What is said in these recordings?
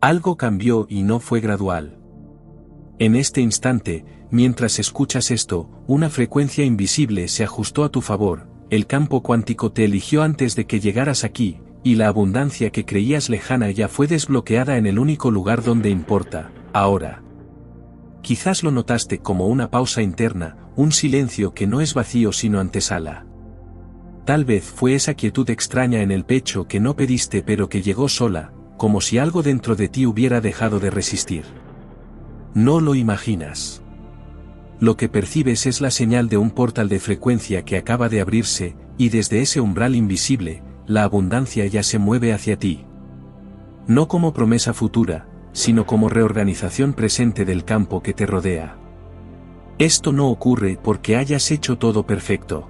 Algo cambió y no fue gradual. En este instante, mientras escuchas esto, una frecuencia invisible se ajustó a tu favor, el campo cuántico te eligió antes de que llegaras aquí, y la abundancia que creías lejana ya fue desbloqueada en el único lugar donde importa, ahora. Quizás lo notaste como una pausa interna, un silencio que no es vacío sino antesala. Tal vez fue esa quietud extraña en el pecho que no pediste pero que llegó sola, como si algo dentro de ti hubiera dejado de resistir. No lo imaginas. Lo que percibes es la señal de un portal de frecuencia que acaba de abrirse, y desde ese umbral invisible, la abundancia ya se mueve hacia ti. No como promesa futura, sino como reorganización presente del campo que te rodea. Esto no ocurre porque hayas hecho todo perfecto.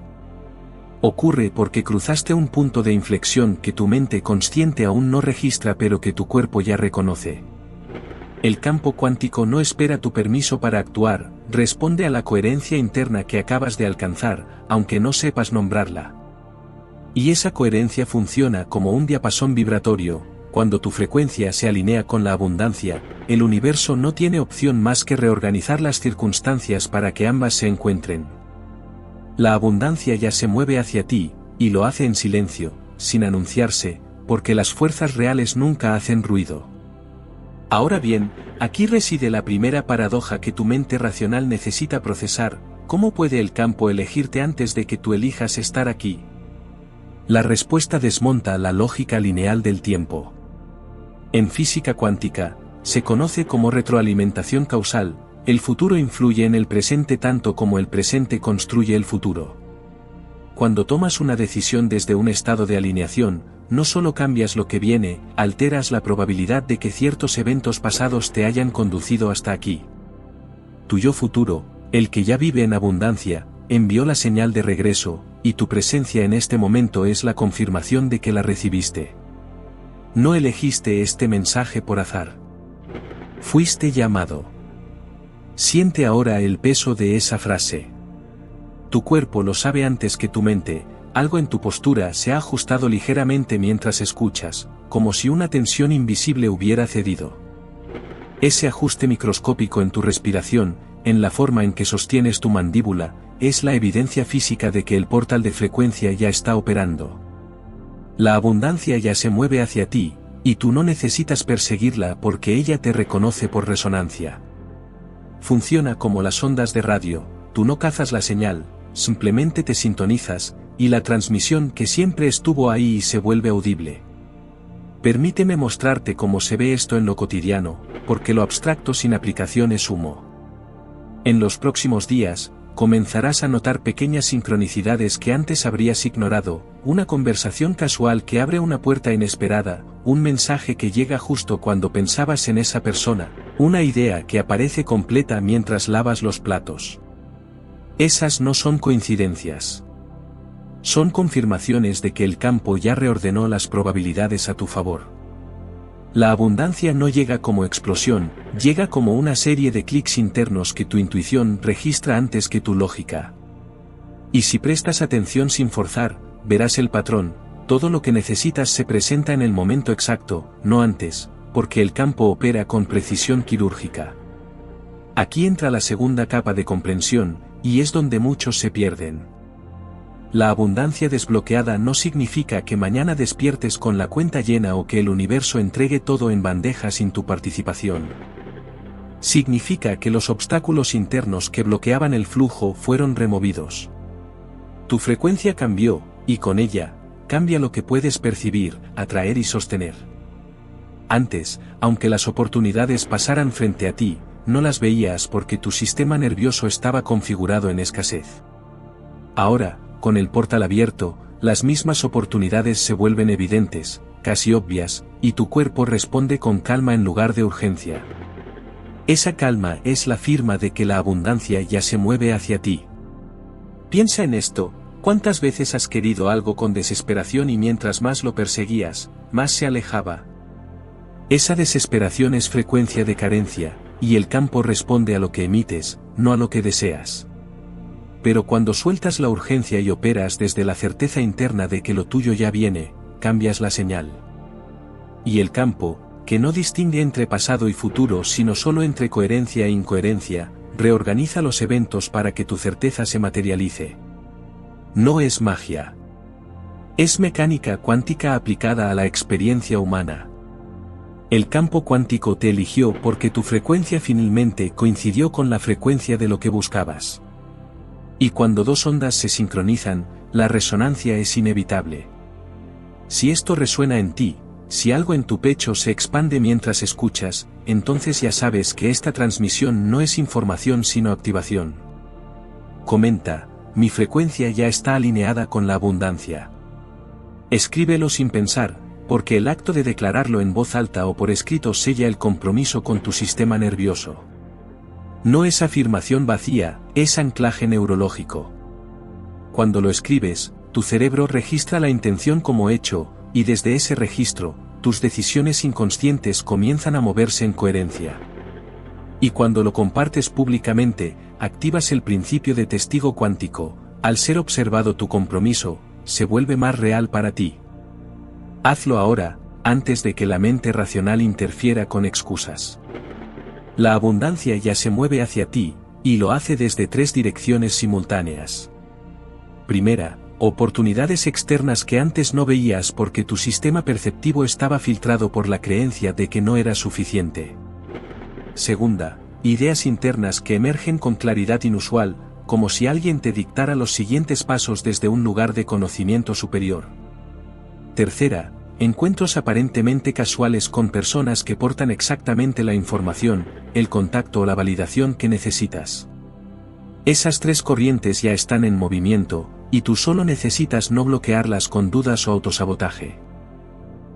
Ocurre porque cruzaste un punto de inflexión que tu mente consciente aún no registra pero que tu cuerpo ya reconoce. El campo cuántico no espera tu permiso para actuar, responde a la coherencia interna que acabas de alcanzar, aunque no sepas nombrarla. Y esa coherencia funciona como un diapasón vibratorio. Cuando tu frecuencia se alinea con la abundancia, el universo no tiene opción más que reorganizar las circunstancias para que ambas se encuentren. La abundancia ya se mueve hacia ti, y lo hace en silencio, sin anunciarse, porque las fuerzas reales nunca hacen ruido. Ahora bien, aquí reside la primera paradoja que tu mente racional necesita procesar: ¿cómo puede el campo elegirte antes de que tú elijas estar aquí? La respuesta desmonta la lógica lineal del tiempo. En física cuántica, se conoce como retroalimentación causal. El futuro influye en el presente tanto como el presente construye el futuro. Cuando tomas una decisión desde un estado de alineación, no solo cambias lo que viene, alteras la probabilidad de que ciertos eventos pasados te hayan conducido hasta aquí. Tu yo futuro, el que ya vive en abundancia, envió la señal de regreso, y tu presencia en este momento es la confirmación de que la recibiste. No elegiste este mensaje por azar. Fuiste llamado. Siente ahora el peso de esa frase. Tu cuerpo lo sabe antes que tu mente. Algo en tu postura se ha ajustado ligeramente mientras escuchas, como si una tensión invisible hubiera cedido. Ese ajuste microscópico en tu respiración, en la forma en que sostienes tu mandíbula, es la evidencia física de que el portal de frecuencia ya está operando. La abundancia ya se mueve hacia ti, y tú no necesitas perseguirla porque ella te reconoce por resonancia. Funciona como las ondas de radio, tú no cazas la señal, simplemente te sintonizas, y la transmisión que siempre estuvo ahí se vuelve audible. Permíteme mostrarte cómo se ve esto en lo cotidiano, porque lo abstracto sin aplicación es humo. En los próximos días, comenzarás a notar pequeñas sincronicidades que antes habrías ignorado, una conversación casual que abre una puerta inesperada, un mensaje que llega justo cuando pensabas en esa persona, una idea que aparece completa mientras lavas los platos. Esas no son coincidencias. Son confirmaciones de que el campo ya reordenó las probabilidades a tu favor. La abundancia no llega como explosión, llega como una serie de clics internos que tu intuición registra antes que tu lógica. Y si prestas atención sin forzar, verás el patrón: todo lo que necesitas se presenta en el momento exacto, no antes, porque el campo opera con precisión quirúrgica. Aquí entra la segunda capa de comprensión, y es donde muchos se pierden. La abundancia desbloqueada no significa que mañana despiertes con la cuenta llena o que el universo entregue todo en bandeja sin tu participación. Significa que los obstáculos internos que bloqueaban el flujo fueron removidos. Tu frecuencia cambió, y con ella, cambia lo que puedes percibir, atraer y sostener. Antes, aunque las oportunidades pasaran frente a ti, no las veías porque tu sistema nervioso estaba configurado en escasez. Ahora, con el portal abierto, las mismas oportunidades se vuelven evidentes, casi obvias, y tu cuerpo responde con calma en lugar de urgencia. Esa calma es la firma de que la abundancia ya se mueve hacia ti. Piensa en esto: ¿cuántas veces has querido algo con desesperación y mientras más lo perseguías, más se alejaba? Esa desesperación es frecuencia de carencia, y el campo responde a lo que emites, no a lo que deseas. Pero cuando sueltas la urgencia y operas desde la certeza interna de que lo tuyo ya viene, cambias la señal. Y el campo, que no distingue entre pasado y futuro sino solo entre coherencia e incoherencia, reorganiza los eventos para que tu certeza se materialice. No es magia. Es mecánica cuántica aplicada a la experiencia humana. El campo cuántico te eligió porque tu frecuencia finalmente coincidió con la frecuencia de lo que buscabas. Y cuando dos ondas se sincronizan, la resonancia es inevitable. Si esto resuena en ti, si algo en tu pecho se expande mientras escuchas, entonces ya sabes que esta transmisión no es información sino activación. Comenta, mi frecuencia ya está alineada con la abundancia. Escríbelo sin pensar, porque el acto de declararlo en voz alta o por escrito sella el compromiso con tu sistema nervioso. No es afirmación vacía, es anclaje neurológico. Cuando lo escribes, tu cerebro registra la intención como hecho, y desde ese registro, tus decisiones inconscientes comienzan a moverse en coherencia. Y cuando lo compartes públicamente, activas el principio de testigo cuántico, al ser observado tu compromiso, se vuelve más real para ti. Hazlo ahora, antes de que la mente racional interfiera con excusas. La abundancia ya se mueve hacia ti, y lo hace desde 3 direcciones simultáneas. Primera, oportunidades externas que antes no veías porque tu sistema perceptivo estaba filtrado por la creencia de que no era suficiente. Segunda, ideas internas que emergen con claridad inusual, como si alguien te dictara los siguientes pasos desde un lugar de conocimiento superior. Tercera, encuentros aparentemente casuales con personas que portan exactamente la información, el contacto o la validación que necesitas. Esas 3 corrientes ya están en movimiento, y tú solo necesitas no bloquearlas con dudas o autosabotaje.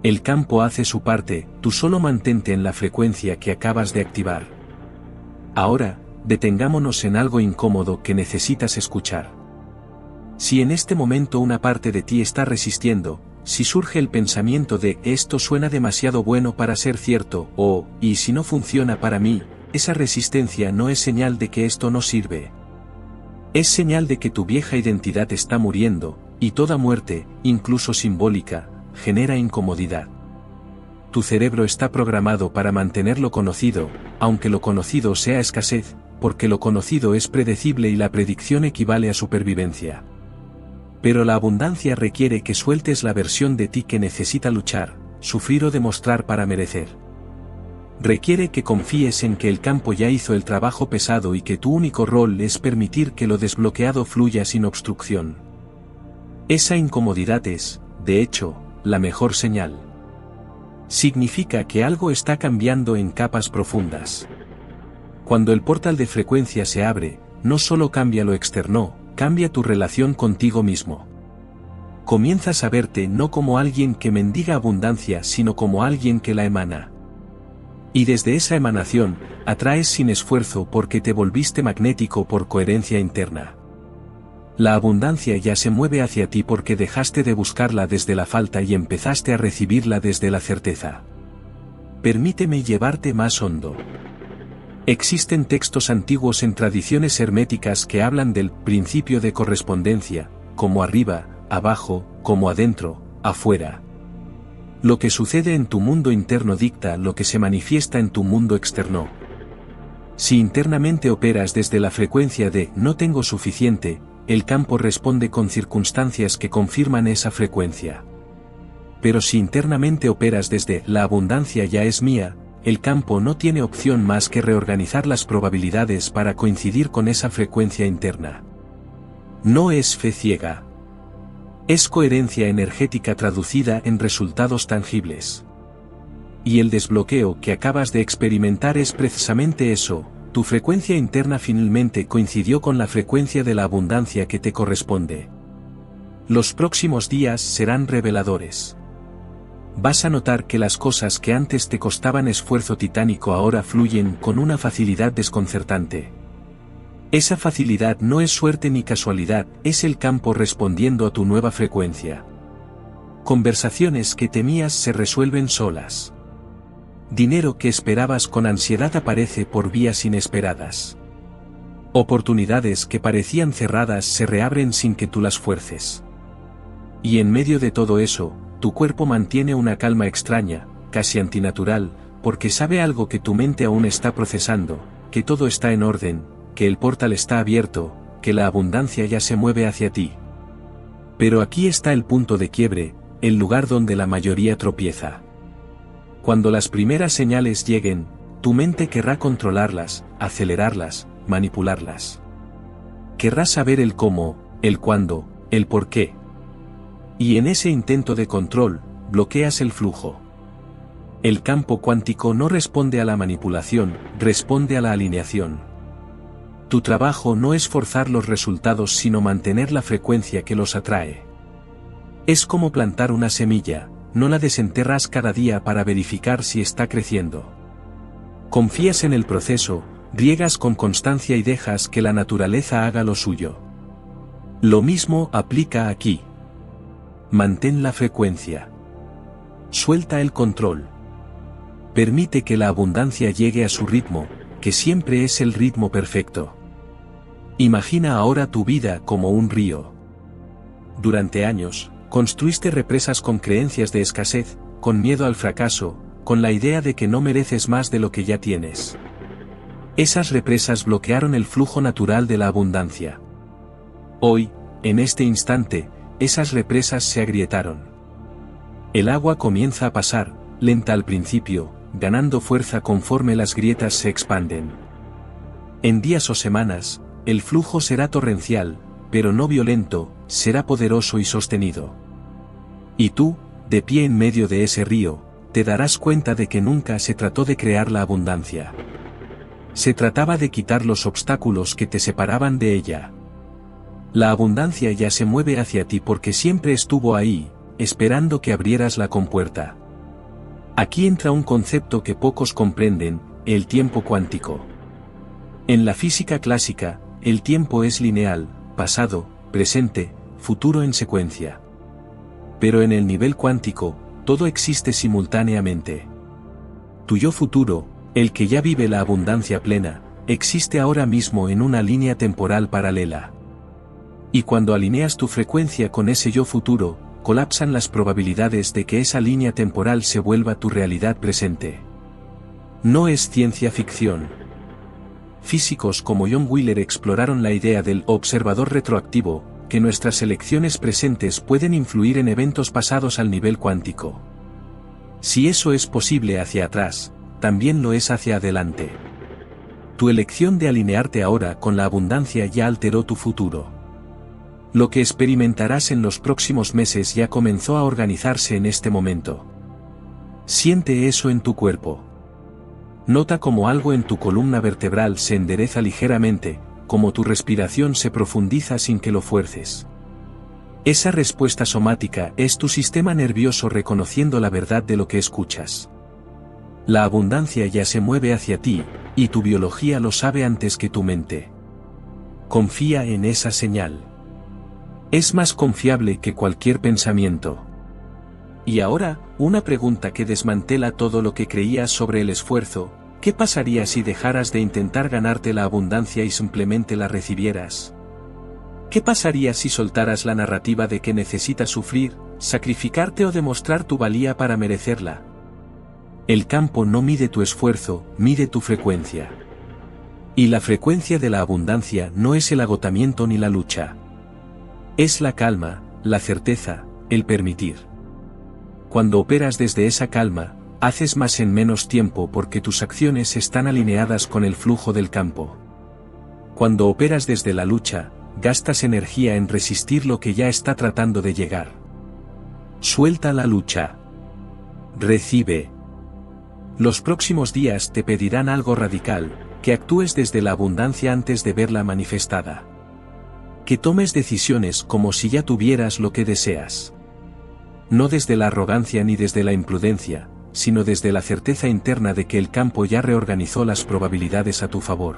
El campo hace su parte, tú solo mantente en la frecuencia que acabas de activar. Ahora, detengámonos en algo incómodo que necesitas escuchar. Si en este momento una parte de ti está resistiendo, si surge el pensamiento de esto suena demasiado bueno para ser cierto, o ¿y si no funciona para mí?, esa resistencia no es señal de que esto no sirve. Es señal de que tu vieja identidad está muriendo, y toda muerte, incluso simbólica, genera incomodidad. Tu cerebro está programado para mantener lo conocido, aunque lo conocido sea escasez, porque lo conocido es predecible y la predicción equivale a supervivencia. Pero la abundancia requiere que sueltes la versión de ti que necesita luchar, sufrir o demostrar para merecer. Requiere que confíes en que el campo ya hizo el trabajo pesado y que tu único rol es permitir que lo desbloqueado fluya sin obstrucción. Esa incomodidad es, de hecho, la mejor señal. Significa que algo está cambiando en capas profundas. Cuando el portal de frecuencia se abre, no solo cambia lo externo, cambia tu relación contigo mismo. Comienzas a verte no como alguien que mendiga abundancia sino como alguien que la emana. Y desde esa emanación, atraes sin esfuerzo porque te volviste magnético por coherencia interna. La abundancia ya se mueve hacia ti porque dejaste de buscarla desde la falta y empezaste a recibirla desde la certeza. Permíteme llevarte más hondo. Existen textos antiguos en tradiciones herméticas que hablan del principio de correspondencia, como arriba, abajo, como adentro, afuera. Lo que sucede en tu mundo interno dicta lo que se manifiesta en tu mundo externo. Si internamente operas desde la frecuencia de no tengo suficiente, el campo responde con circunstancias que confirman esa frecuencia. Pero si internamente operas desde la abundancia ya es mía, el campo no tiene opción más que reorganizar las probabilidades para coincidir con esa frecuencia interna. No es fe ciega. Es coherencia energética traducida en resultados tangibles. Y el desbloqueo que acabas de experimentar es precisamente eso, tu frecuencia interna finalmente coincidió con la frecuencia de la abundancia que te corresponde. Los próximos días serán reveladores. Vas a notar que las cosas que antes te costaban esfuerzo titánico ahora fluyen con una facilidad desconcertante. Esa facilidad no es suerte ni casualidad, es el campo respondiendo a tu nueva frecuencia. Conversaciones que temías se resuelven solas. Dinero que esperabas con ansiedad aparece por vías inesperadas. Oportunidades que parecían cerradas se reabren sin que tú las fuerces. Y en medio de todo eso, tu cuerpo mantiene una calma extraña, casi antinatural, porque sabe algo que tu mente aún está procesando, que todo está en orden, que el portal está abierto, que la abundancia ya se mueve hacia ti. Pero aquí está el punto de quiebre, el lugar donde la mayoría tropieza. Cuando las primeras señales lleguen, tu mente querrá controlarlas, acelerarlas, manipularlas. Querrás saber el cómo, el cuándo, el por qué. Y en ese intento de control, bloqueas el flujo. El campo cuántico no responde a la manipulación, responde a la alineación. Tu trabajo no es forzar los resultados sino mantener la frecuencia que los atrae. Es como plantar una semilla, no la desenterras cada día para verificar si está creciendo. Confías en el proceso, riegas con constancia y dejas que la naturaleza haga lo suyo. Lo mismo aplica aquí. Mantén la frecuencia. Suelta el control. Permite que la abundancia llegue a su ritmo, que siempre es el ritmo perfecto. Imagina ahora tu vida como un río. Durante años, construiste represas con creencias de escasez, con miedo al fracaso, con la idea de que no mereces más de lo que ya tienes. Esas represas bloquearon el flujo natural de la abundancia. Hoy, en este instante, esas represas se agrietaron. El agua comienza a pasar, lenta al principio, ganando fuerza conforme las grietas se expanden. En días o semanas, el flujo será torrencial, pero no violento, será poderoso y sostenido. Y tú, de pie en medio de ese río, te darás cuenta de que nunca se trató de crear la abundancia. Se trataba de quitar los obstáculos que te separaban de ella. La abundancia ya se mueve hacia ti porque siempre estuvo ahí, esperando que abrieras la compuerta. Aquí entra un concepto que pocos comprenden, el tiempo cuántico. En la física clásica, el tiempo es lineal, pasado, presente, futuro en secuencia. Pero en el nivel cuántico, todo existe simultáneamente. Tu yo futuro, el que ya vive la abundancia plena, existe ahora mismo en una línea temporal paralela. Y cuando alineas tu frecuencia con ese yo futuro, colapsan las probabilidades de que esa línea temporal se vuelva tu realidad presente. No es ciencia ficción. Físicos como John Wheeler exploraron la idea del observador retroactivo, que nuestras elecciones presentes pueden influir en eventos pasados al nivel cuántico. Si eso es posible hacia atrás, también lo es hacia adelante. Tu elección de alinearte ahora con la abundancia ya alteró tu futuro. Lo que experimentarás en los próximos meses ya comenzó a organizarse en este momento. Siente eso en tu cuerpo. Nota cómo algo en tu columna vertebral se endereza ligeramente, como tu respiración se profundiza sin que lo fuerces. Esa respuesta somática es tu sistema nervioso reconociendo la verdad de lo que escuchas. La abundancia ya se mueve hacia ti, y tu biología lo sabe antes que tu mente. Confía en esa señal. Es más confiable que cualquier pensamiento. Y ahora, una pregunta que desmantela todo lo que creías sobre el esfuerzo: ¿qué pasaría si dejaras de intentar ganarte la abundancia y simplemente la recibieras? ¿Qué pasaría si soltaras la narrativa de que necesitas sufrir, sacrificarte o demostrar tu valía para merecerla? El campo no mide tu esfuerzo, mide tu frecuencia. Y la frecuencia de la abundancia no es el agotamiento ni la lucha. Es la calma, la certeza, el permitir. Cuando operas desde esa calma, haces más en menos tiempo porque tus acciones están alineadas con el flujo del campo. Cuando operas desde la lucha, gastas energía en resistir lo que ya está tratando de llegar. Suelta la lucha. Recibe. Los próximos días te pedirán algo radical, que actúes desde la abundancia antes de verla manifestada. Que tomes decisiones como si ya tuvieras lo que deseas. No desde la arrogancia ni desde la imprudencia, sino desde la certeza interna de que el campo ya reorganizó las probabilidades a tu favor.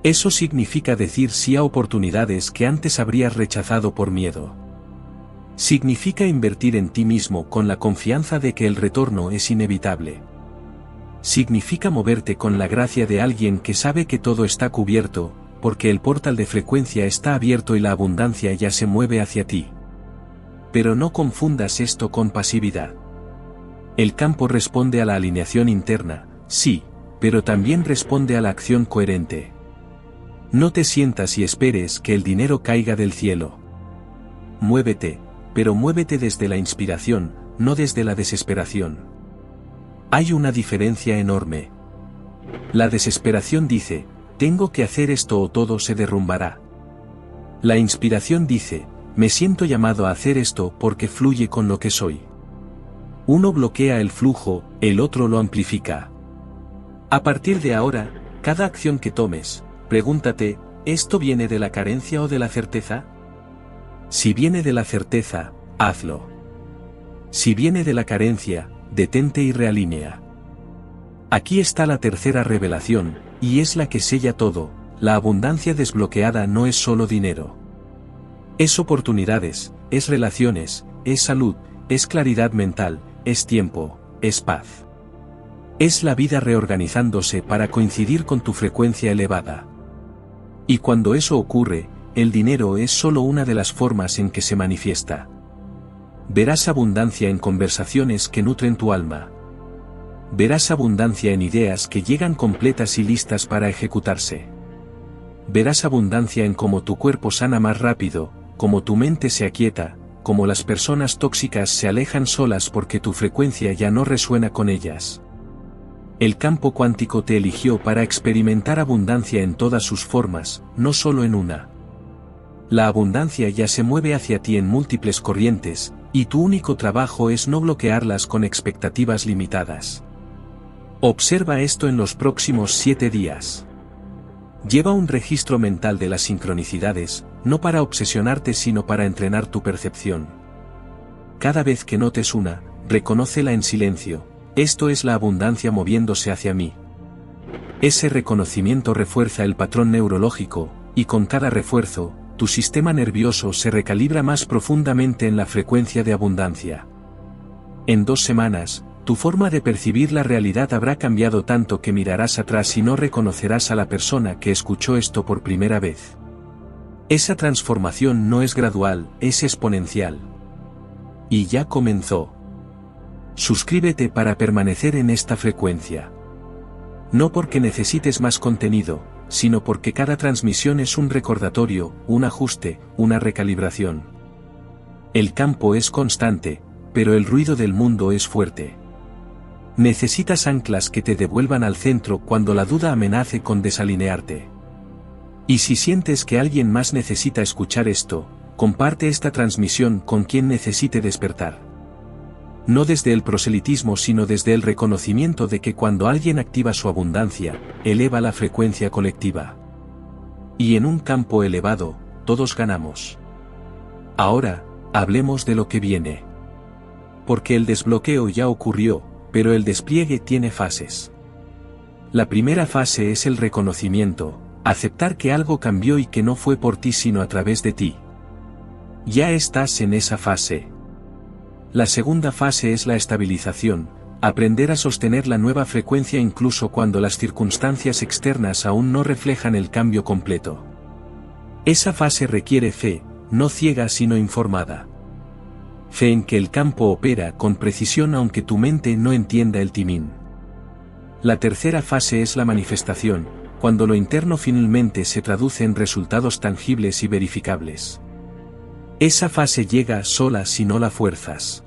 Eso significa decir sí a oportunidades que antes habrías rechazado por miedo. Significa invertir en ti mismo con la confianza de que el retorno es inevitable. Significa moverte con la gracia de alguien que sabe que todo está cubierto, porque el portal de frecuencia está abierto y la abundancia ya se mueve hacia ti. Pero no confundas esto con pasividad. El campo responde a la alineación interna, sí, pero también responde a la acción coherente. No te sientas y esperes que el dinero caiga del cielo. Muévete, pero muévete desde la inspiración, no desde la desesperación. Hay una diferencia enorme. La desesperación dice, tengo que hacer esto o todo se derrumbará. La inspiración dice, me siento llamado a hacer esto porque fluye con lo que soy. Uno bloquea el flujo, el otro lo amplifica. A partir de ahora, cada acción que tomes, pregúntate, ¿esto viene de la carencia o de la certeza? Si viene de la certeza, hazlo. Si viene de la carencia, detente y realinea. Aquí está la tercera revelación, y es la que sella todo: la abundancia desbloqueada no es solo dinero. Es oportunidades, es relaciones, es salud, es claridad mental, es tiempo, es paz. Es la vida reorganizándose para coincidir con tu frecuencia elevada. Y cuando eso ocurre, el dinero es solo una de las formas en que se manifiesta. Verás abundancia en conversaciones que nutren tu alma. Verás abundancia en ideas que llegan completas y listas para ejecutarse. Verás abundancia en cómo tu cuerpo sana más rápido, cómo tu mente se aquieta, cómo las personas tóxicas se alejan solas porque tu frecuencia ya no resuena con ellas. El campo cuántico te eligió para experimentar abundancia en todas sus formas, no solo en una. La abundancia ya se mueve hacia ti en múltiples corrientes, y tu único trabajo es no bloquearlas con expectativas limitadas. Observa esto en los próximos 7 días. Lleva un registro mental de las sincronicidades, no para obsesionarte sino para entrenar tu percepción. Cada vez que notes una, reconócela en silencio: esto es la abundancia moviéndose hacia mí. Ese reconocimiento refuerza el patrón neurológico, y con cada refuerzo, tu sistema nervioso se recalibra más profundamente en la frecuencia de abundancia. En 2 semanas, tu forma de percibir la realidad habrá cambiado tanto que mirarás atrás y no reconocerás a la persona que escuchó esto por primera vez. Esa transformación no es gradual, es exponencial. Y ya comenzó. Suscríbete para permanecer en esta frecuencia. No porque necesites más contenido, sino porque cada transmisión es un recordatorio, un ajuste, una recalibración. El campo es constante, pero el ruido del mundo es fuerte. Necesitas anclas que te devuelvan al centro cuando la duda amenace con desalinearte. Y si sientes que alguien más necesita escuchar esto, comparte esta transmisión con quien necesite despertar. No desde el proselitismo sino desde el reconocimiento de que cuando alguien activa su abundancia, eleva la frecuencia colectiva. Y en un campo elevado, todos ganamos. Ahora, hablemos de lo que viene. Porque el desbloqueo ya ocurrió, pero el despliegue tiene fases. La primera fase es el reconocimiento, aceptar que algo cambió y que no fue por ti sino a través de ti. Ya estás en esa fase. La segunda fase es la estabilización, aprender a sostener la nueva frecuencia incluso cuando las circunstancias externas aún no reflejan el cambio completo. Esa fase requiere fe, no ciega sino informada. Fe en que el campo opera con precisión aunque tu mente no entienda el timín. La tercera fase es la manifestación, cuando lo interno finalmente se traduce en resultados tangibles y verificables. Esa fase llega sola si no la fuerzas.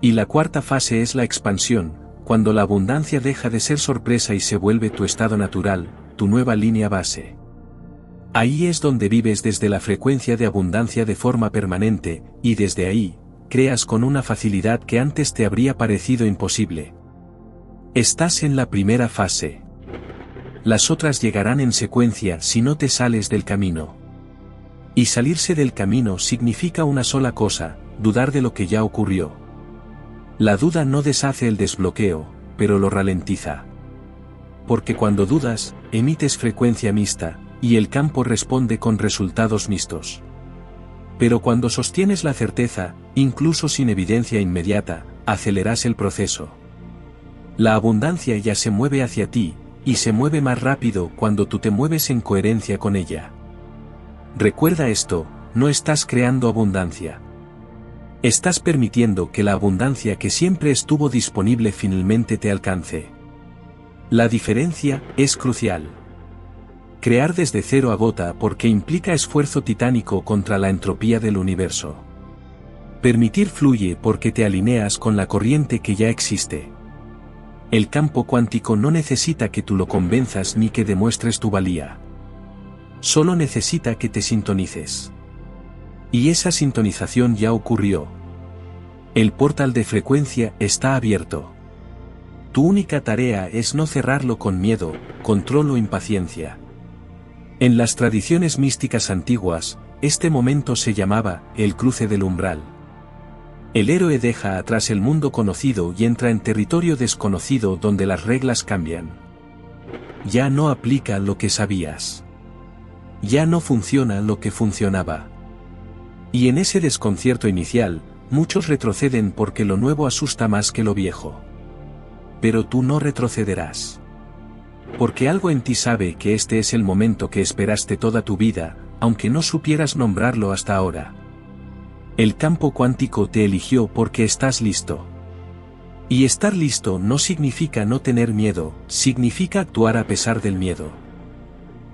Y la cuarta fase es la expansión, cuando la abundancia deja de ser sorpresa y se vuelve tu estado natural, tu nueva línea base. Ahí es donde vives desde la frecuencia de abundancia de forma permanente, y desde ahí, creas con una facilidad que antes te habría parecido imposible. Estás en la primera fase. Las otras llegarán en secuencia si no te sales del camino. Y salirse del camino significa una sola cosa: dudar de lo que ya ocurrió. La duda no deshace el desbloqueo, pero lo ralentiza. Porque cuando dudas, emites frecuencia mixta, y el campo responde con resultados mixtos. Pero cuando sostienes la certeza, incluso sin evidencia inmediata, aceleras el proceso. La abundancia ya se mueve hacia ti, y se mueve más rápido cuando tú te mueves en coherencia con ella. Recuerda esto: no estás creando abundancia. Estás permitiendo que la abundancia que siempre estuvo disponible finalmente te alcance. La diferencia es crucial. Crear desde cero agota porque implica esfuerzo titánico contra la entropía del universo. Permitir fluye porque te alineas con la corriente que ya existe. El campo cuántico no necesita que tú lo convenzas ni que demuestres tu valía. Solo necesita que te sintonices. Y esa sintonización ya ocurrió. El portal de frecuencia está abierto. Tu única tarea es no cerrarlo con miedo, control o impaciencia. En las tradiciones místicas antiguas, este momento se llamaba el cruce del umbral. El héroe deja atrás el mundo conocido y entra en territorio desconocido donde las reglas cambian. Ya no aplica lo que sabías. Ya no funciona lo que funcionaba. Y en ese desconcierto inicial, muchos retroceden porque lo nuevo asusta más que lo viejo. Pero tú no retrocederás. Porque algo en ti sabe que este es el momento que esperaste toda tu vida, aunque no supieras nombrarlo hasta ahora. El campo cuántico te eligió porque estás listo. Y estar listo no significa no tener miedo, significa actuar a pesar del miedo.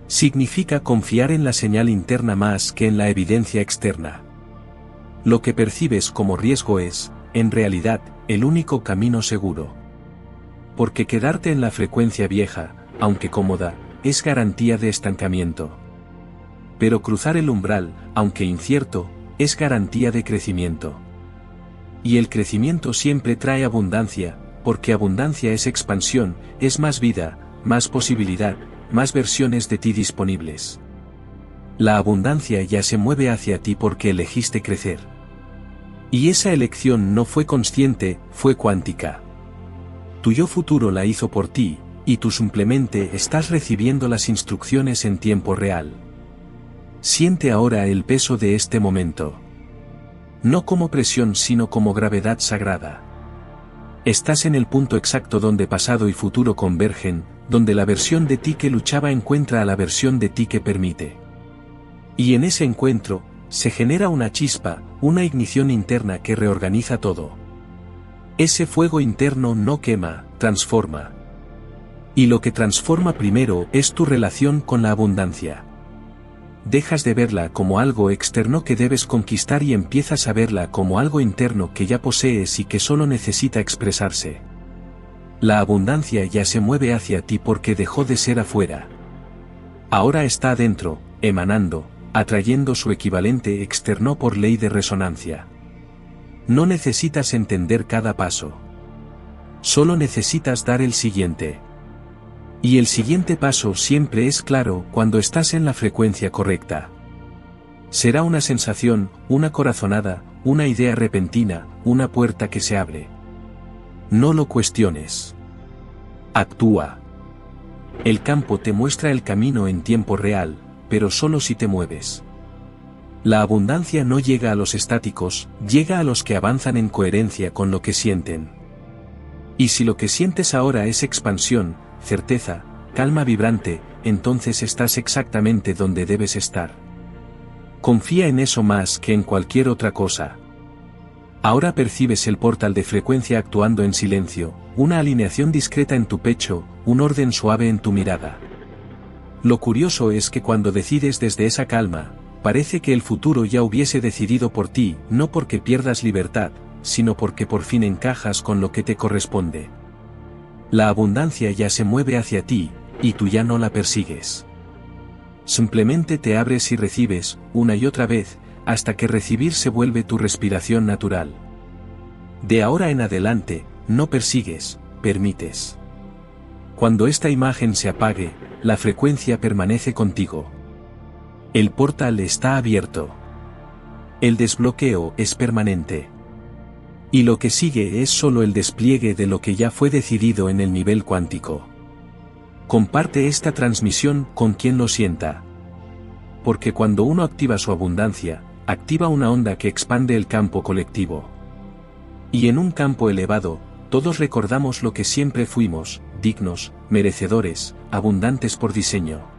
Significa confiar en la señal interna más que en la evidencia externa. Lo que percibes como riesgo es, en realidad, el único camino seguro. Porque quedarte en la frecuencia vieja, aunque cómoda, es garantía de estancamiento. Pero cruzar el umbral, aunque incierto, es garantía de crecimiento. Y el crecimiento siempre trae abundancia, porque abundancia es expansión, es más vida, más posibilidad, más versiones de ti disponibles. La abundancia ya se mueve hacia ti porque elegiste crecer. Y esa elección no fue consciente, fue cuántica. Tu yo futuro la hizo por ti, y tú simplemente estás recibiendo las instrucciones en tiempo real. Siente ahora el peso de este momento. No como presión sino como gravedad sagrada. Estás en el punto exacto donde pasado y futuro convergen, donde la versión de ti que luchaba encuentra a la versión de ti que permite. Y en ese encuentro, se genera una chispa, una ignición interna que reorganiza todo. Ese fuego interno no quema, transforma. Y lo que transforma primero es tu relación con la abundancia. Dejas de verla como algo externo que debes conquistar y empiezas a verla como algo interno que ya posees y que solo necesita expresarse. La abundancia ya se mueve hacia ti porque dejó de ser afuera. Ahora está adentro, emanando, atrayendo su equivalente externo por ley de resonancia. No necesitas entender cada paso. Solo necesitas dar el siguiente. Y el siguiente paso siempre es claro cuando estás en la frecuencia correcta. Será una sensación, una corazonada, una idea repentina, una puerta que se abre. No lo cuestiones. Actúa. El campo te muestra el camino en tiempo real, pero solo si te mueves. La abundancia no llega a los estáticos, llega a los que avanzan en coherencia con lo que sienten. Y si lo que sientes ahora es expansión, certeza, calma vibrante, entonces estás exactamente donde debes estar. Confía en eso más que en cualquier otra cosa. Ahora percibes el portal de frecuencia actuando en silencio, una alineación discreta en tu pecho, un orden suave en tu mirada. Lo curioso es que cuando decides desde esa calma, parece que el futuro ya hubiese decidido por ti, no porque pierdas libertad, sino porque por fin encajas con lo que te corresponde. La abundancia ya se mueve hacia ti, y tú ya no la persigues. Simplemente te abres y recibes, una y otra vez, hasta que recibir se vuelve tu respiración natural. De ahora en adelante, no persigues, permites. Cuando esta imagen se apague, la frecuencia permanece contigo. El portal está abierto. El desbloqueo es permanente. Y lo que sigue es solo el despliegue de lo que ya fue decidido en el nivel cuántico. Comparte esta transmisión con quien lo sienta. Porque cuando uno activa su abundancia, activa una onda que expande el campo colectivo. Y en un campo elevado, todos recordamos lo que siempre fuimos, dignos, merecedores, abundantes por diseño.